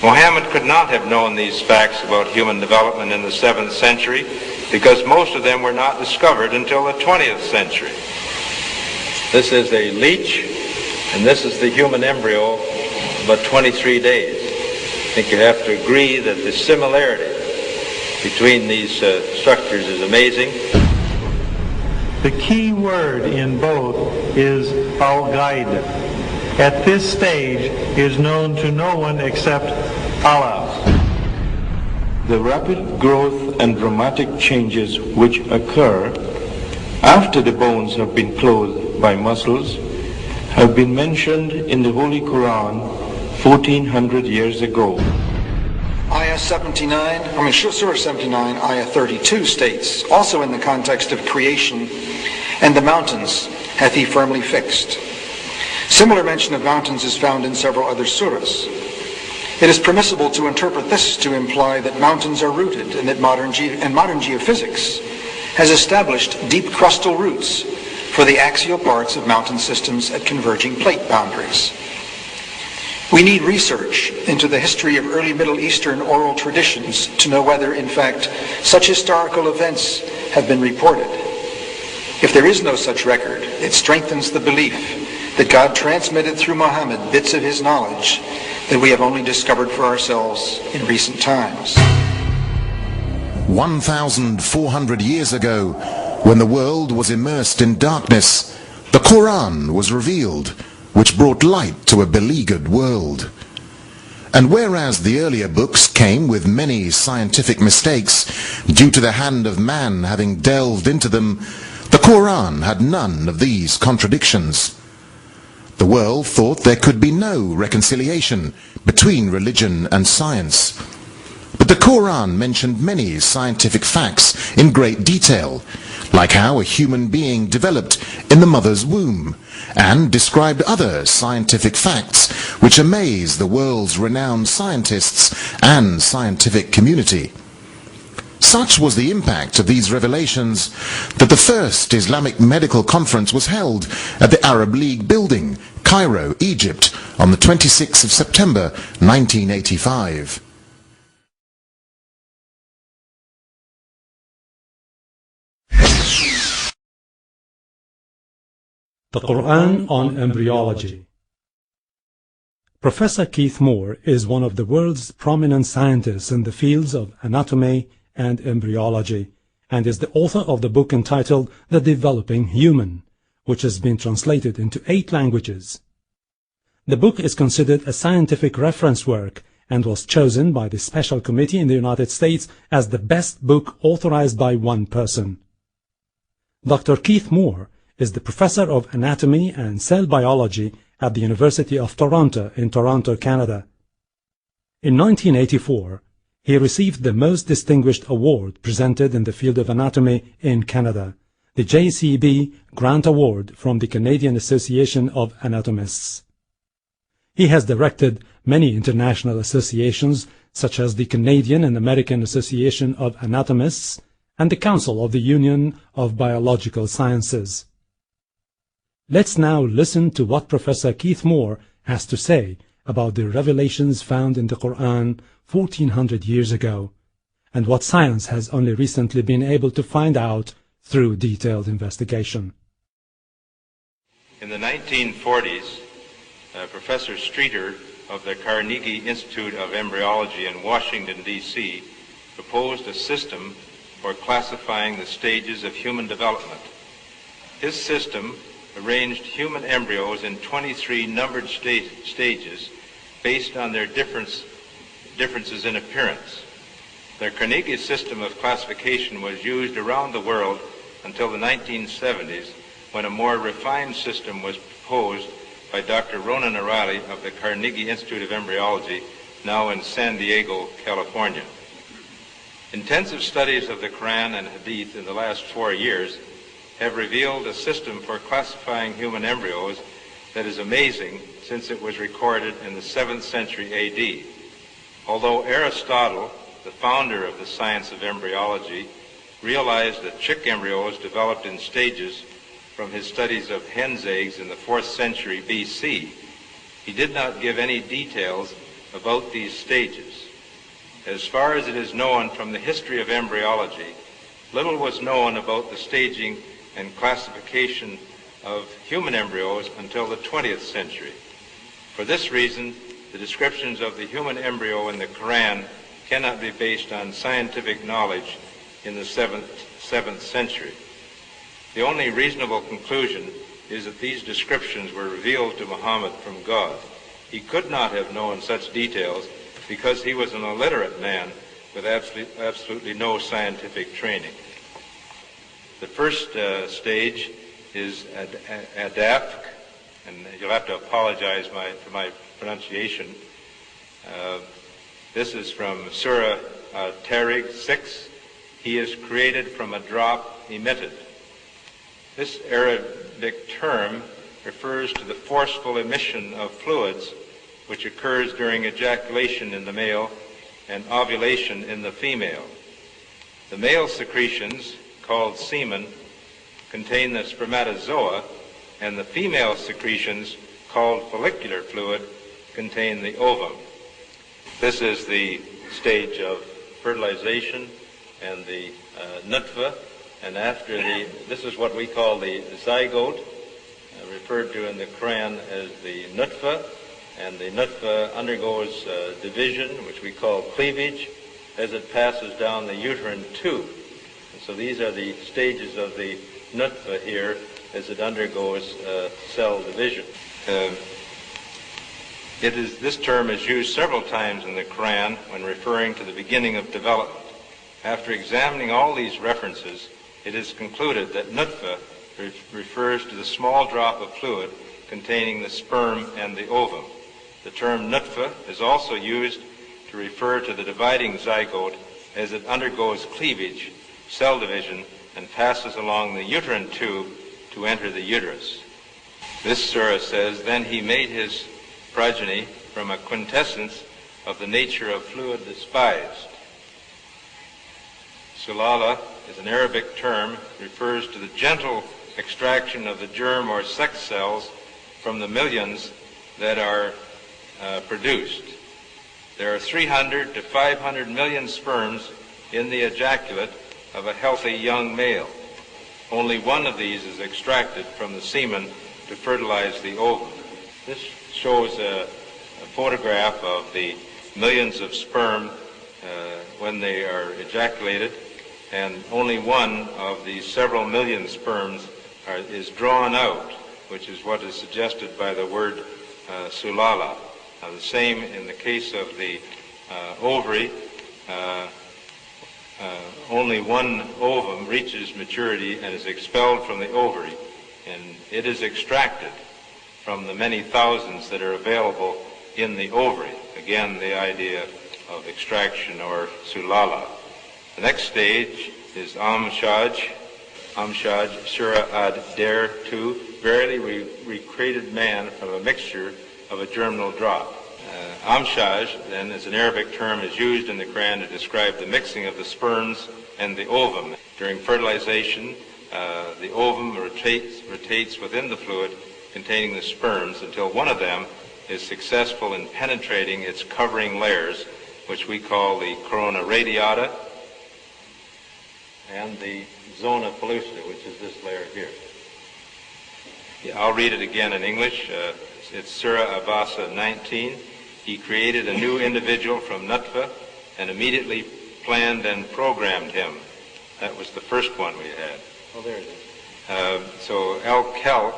Muhammad could not have known these facts about human development in the 7th century because most of them were not discovered until the 20th century. This is a leech, and this is the human embryo about 23 days. I think you have to agree that the similarity between these structures is amazing. The key word in both is al-Ghaib. At this stage is known to no one except Allah. The rapid growth and dramatic changes which occur after the bones have been clothed by muscles have been mentioned in the Holy Quran 1400 years ago. Surah 79, Ayah 32 states, also in the context of creation, and the mountains hath he firmly fixed. Similar mention of mountains is found in several other surahs. It is permissible to interpret this to imply that mountains are rooted and that modern geophysics has established deep crustal roots for the axial parts of mountain systems at converging plate boundaries. We need research into the history of early Middle Eastern oral traditions to know whether, in fact, such historical events have been reported. If there is no such record, it strengthens the belief that God transmitted through Muhammad bits of his knowledge that we have only discovered for ourselves in recent times. 1,400 years ago, when the world was immersed in darkness, the Quran was revealed, which brought light to a beleaguered world. And whereas the earlier books came with many scientific mistakes due to the hand of man having delved into them, the Quran had none of these contradictions. The world thought there could be no reconciliation between religion and science. But the Quran mentioned many scientific facts in great detail, like how a human being developed in the mother's womb, and described other scientific facts which amaze the world's renowned scientists and scientific community. Such was the impact of these revelations that the first Islamic medical conference was held at the Arab League building, Cairo, Egypt, on the 26th of September 1985. The Quran on Embryology. Professor Keith Moore is one of the world's prominent scientists in the fields of anatomy and embryology, and is the author of the book entitled The Developing Human, which has been translated into 8 languages. The book is considered a scientific reference work and was chosen by the Special Committee in the United States as the best book authorized by one person. Dr. Keith Moore is the professor of anatomy and cell biology at the University of Toronto in Toronto, Canada. In 1984, he received the most distinguished award presented in the field of anatomy in Canada, the JCB Grant Award from the Canadian Association of Anatomists. He has directed many international associations such as the Canadian and American Association of Anatomists and the Council of the Union of Biological Sciences. Let's now listen to what Professor Keith Moore has to say about the revelations found in the Quran 1400 years ago, and what science has only recently been able to find out through detailed investigation. In the 1940s, Professor Streeter of the Carnegie Institute of Embryology in Washington, D.C., proposed a system for classifying the stages of human development. His system arranged human embryos in 23 numbered stages based on their differences in appearance. The Carnegie system of classification was used around the world until the 1970s, when a more refined system was proposed by Dr. Ronan Arali of the Carnegie Institute of Embryology, now in San Diego, California. Intensive studies of the Quran and Hadith in the last 4 years have revealed a system for classifying human embryos that is amazing, since it was recorded in the 7th century A.D. Although Aristotle, the founder of the science of embryology, realized that chick embryos developed in stages from his studies of hen's eggs in the 4th century B.C., he did not give any details about these stages. As far as it is known from the history of embryology, little was known about the staging and classification of human embryos until the 20th century. For this reason, the descriptions of the human embryo in the Quran cannot be based on scientific knowledge in the 7th century. The only reasonable conclusion is that these descriptions were revealed to Muhammad from God. He could not have known such details because he was an illiterate man with absolutely no scientific training. The first stage is Adaf, and you'll have to apologize for my pronunciation. This is from Surah Tariq 6. He is created from a drop emitted. This Arabic term refers to the forceful emission of fluids which occurs during ejaculation in the male and ovulation in the female. The male secretions, called semen, contain the spermatozoa, and the female secretions, called follicular fluid, contain the ovum. This is the stage of fertilization and the nutfa, and after this is what we call the zygote, referred to in the Quran as the nutfa, and the nutfa undergoes division, which we call cleavage, as it passes down the uterine tube. And so these are the stages of the nutfa here as it undergoes cell division. This term is used several times in the Quran when referring to the beginning of development. After examining all these references, it is concluded that nutfa refers to the small drop of fluid containing the sperm and the ovum. The term nutfa is also used to refer to the dividing zygote as it undergoes cleavage, cell division, and passes along the uterine tube to enter the uterus. This surah says, "Then he made his progeny from a quintessence of the nature of fluid despised." Sulala is an Arabic term, refers to the gentle extraction of the germ or sex cells from the millions that are produced. There are 300 to 500 million sperms in the ejaculate of a healthy young male. Only one of these is extracted from the semen to fertilize the ovum. This shows a photograph of the millions of sperm when they are ejaculated, and only one of these several million sperms is drawn out, which is what is suggested by the word sulala. Now, the same in the case of the ovary. Only one ovum reaches maturity and is expelled from the ovary, and it is extracted from the many thousands that are available in the ovary. Again, the idea of extraction, or sulala. The next stage is Amshaj, Surah Ad-Dar 2. Verily we created man from a mixture of a germinal drop. Amshaj, then, is an Arabic term, is used in the Quran to describe the mixing of the sperms and the ovum. During fertilization, the ovum rotates within the fluid containing the sperms until one of them is successful in penetrating its covering layers, which we call the corona radiata and the zona pellucida, which is this layer here. I'll read it again in English. It's Surah Abasa 19. He created a new individual from nutfa and immediately planned and programmed him. That was the first one we had. Oh, there it is. So al-Khalq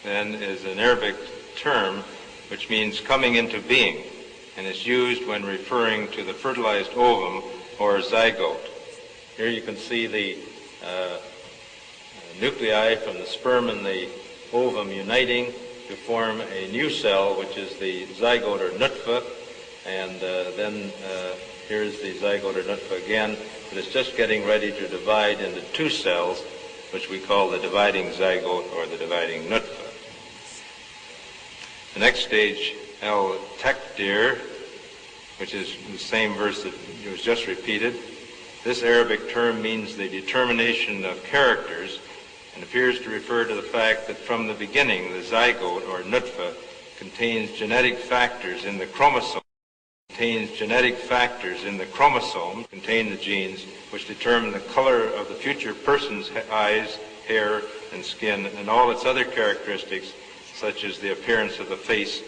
then is an Arabic term which means coming into being, and is used when referring to the fertilized ovum or zygote. Here you can see the nuclei from the sperm and the ovum uniting to form a new cell, which is the zygote or nutfa, and then here's the zygote or nutfa again, but it's just getting ready to divide into two cells, which we call the dividing zygote or the dividing nutfa. The next stage, al-Takdir, which is the same verse that was just repeated. This Arabic term means the determination of characters, and appears to refer to the fact that from the beginning the zygote or nutfa contains genetic factors in the chromosome, contain the genes which determine the color of the future person's eyes, hair, and skin, and all its other characteristics, such as the appearance of the face